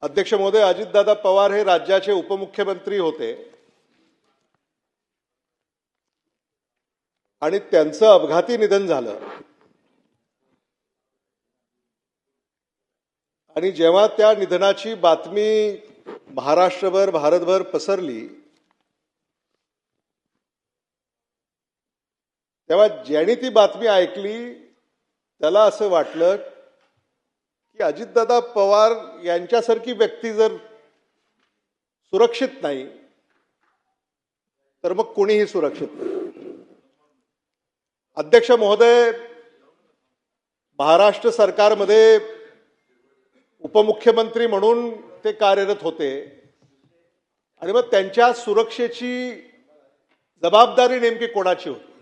अध्यक्ष महोदय, अजितदादा पवार हे राज्याचे उपमुख्यमंत्री होते आणि त्यांचं अपघाती निधन झालं। आणि जेव्हा त्या निधनाची बातमी महाराष्ट्रभर भारतभर पसरली, तेव्हा ज्यांनी ती बातमी ऐकली त्याला असं वाटलं की अजितदादा पवार यांच्यासारखी व्यक्ती जर सुरक्षित नाही तर मग कोणीही सुरक्षित नाही। अध्यक्ष महोदय, महाराष्ट्र सरकारमध्ये उपमुख्यमंत्री म्हणून ते कार्यरत होते आणि मग त्यांच्या सुरक्षेची जबाबदारी नेमकी कोणाची होती?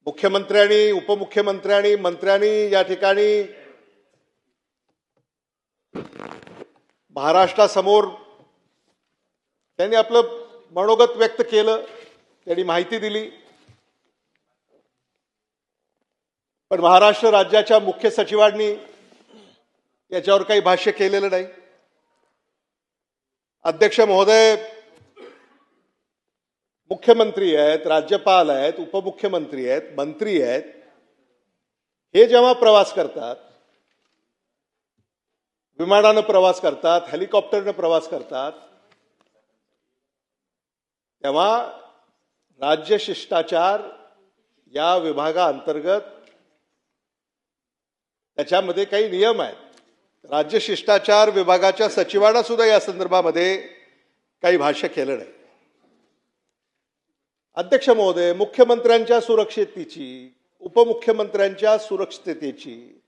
मुख्यमंत्र्यांनी, उपमुख्यमंत्र्यांनी, मंत्र्यांनी या ठिकाणी महाराष्ट्रासमोर त्यांनी आपलं मनोगत व्यक्त केलं, त्यांनी माहिती दिली, पण महाराष्ट्र राज्याच्या मुख्य सचिवांनी याच्यावर काही भाष्य केलेलं नाही। अध्यक्ष महोदय, मुख्यमंत्री आहेत, राज्यपाल आहेत, उपमुख्यमंत्री आहेत, मंत्री आहेत, हे जेव्हा प्रवास करतात, विमानानं प्रवास करतात, हेलिकॉप्टरनं प्रवास करतात, तेव्हा राज्य शिष्टाचार या विभागाअंतर्गत त्याच्यामध्ये काही नियम आहेत। राज्य शिष्टाचार विभागाच्या सचिवांना सुद्धा या संदर्भामध्ये काही भाष्य केलं नाही। अध्यक्ष महोदय, मुख्यमंत्र्यांच्या सुरक्षिततेची, उपमुख्यमंत्र्यांच्या सुरक्षिततेची,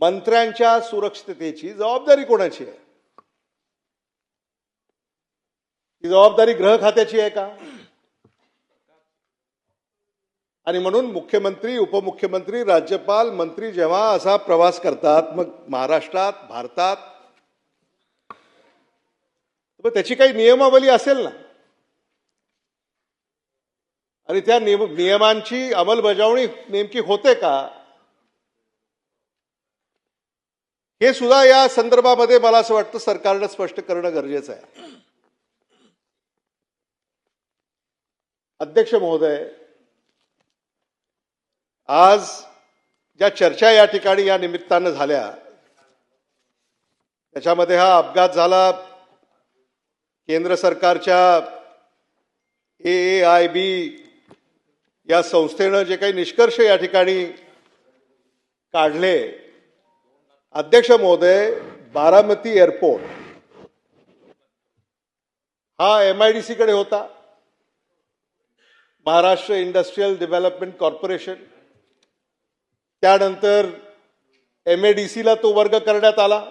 मंत्र्यांच्या सुरक्षिततेची जबाबदारी कोणाची आहे? ही जबाबदारी गृह खात्याची आहे का? आणि म्हणून मुख्यमंत्री, उपमुख्यमंत्री, राज्यपाल, मंत्री जेव्हा असा प्रवास करतात मग महाराष्ट्रात, भारतात, तर त्याची काही नियमावली असेल ना, आणि त्या नियमांची अंमलबजावणी नेमकी होते का, हे सुद्धा या संदर्भामध्ये मला असं वाटतं सरकारनं स्पष्ट करणं गरजेचं आहे। अध्यक्ष महोदय, आज ज्या चर्चा या ठिकाणी या निमित्तानं झाल्या त्याच्यामध्ये हा अपघात झाला, केंद्र सरकारच्या AAIB या संस्थेनं जे काही निष्कर्ष या ठिकाणी काढले, अध्यक्ष महोदय, बारामती एअरपोर्ट हा MIDC कडे होता, महाराष्ट्र इंडस्ट्रियल डेव्हलपमेंट कॉर्पोरेशन, त्यानंतर MADC ला तो वर्ग करण्यात आला,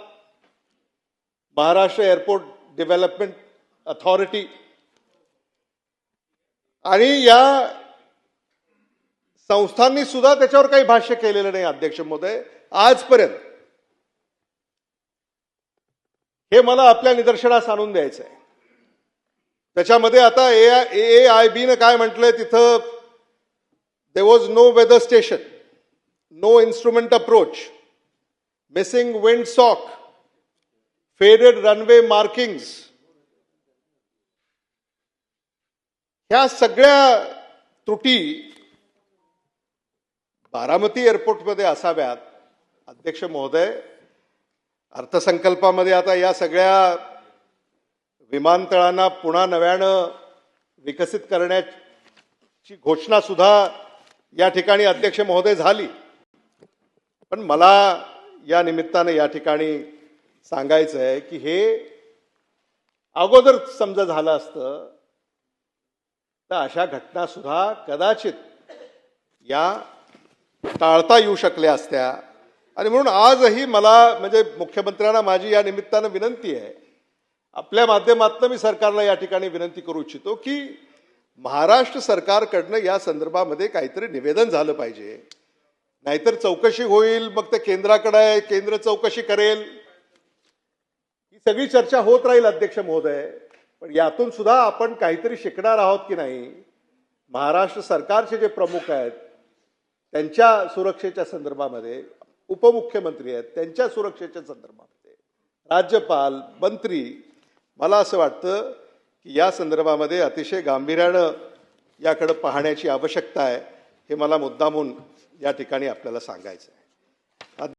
महाराष्ट्र एअरपोर्ट डेव्हलपमेंट अथॉरिटी, आणि या संस्थांनी सुद्धा त्याच्यावर काही भाष्य केलेलं नाही। अध्यक्ष महोदय, आजपर्यंत हे मला आपल्या निदर्शनास आणून द्यायचं आहे। त्याच्यामध्ये आता AAIB ने काय म्हटलंय, तिथं there was no weather station, no instrument approach, missing wind sock, faded runway markings, ह्या सगळ्या त्रुटी बारामती एअरपोर्टमध्ये असाव्यात। अध्यक्ष महोदय, अर्थसंकल्पामध्ये आता या सगळ्या विमानतळांना पुन्हा नव्यानं विकसित करण्याची घोषणा सुद्धा या ठिकाणी अध्यक्ष महोदय झाली, पण मला या निमित्तानं या ठिकाणी सांगायचं आहे की हे अगोदर समजा झालं असतं तर अशा घटना सुद्धा कदाचित या टाळता येऊ शकल्या असत्या। आणि म्हणून आजही मला, म्हणजे मुख्यमंत्र्यांना माझी या निमित्तानं विनंती आहे, आपल्या माध्यमातून मी सरकारला या ठिकाणी विनंती करू इच्छितो की महाराष्ट्र सरकारकडनं या संदर्भामध्ये काहीतरी निवेदन झालं पाहिजे, नाहीतर चौकशी होईल, मग ते केंद्राकडे आहे, केंद्र चौकशी करेल, ही सगळी चर्चा होत राहील। अध्यक्ष महोदय, पण यातून सुद्धा आपण काहीतरी शिकणार आहोत की नाही? महाराष्ट्र सरकारचे जे प्रमुख आहेत त्यांच्या सुरक्षेच्या संदर्भामध्ये उपमुख्यमंत्री आहेत त्यांच्या सुरक्षेच्या संदर्भामध्ये राज्यपाल मंत्री, मला असं वाटतं की या संदर्भामध्ये अतिशय गांभीर्यानं याकडे पाहण्याची आवश्यकता आहे. हे मला मुद्दामून या ठिकाणी आपल्याला सांगायचं आहे.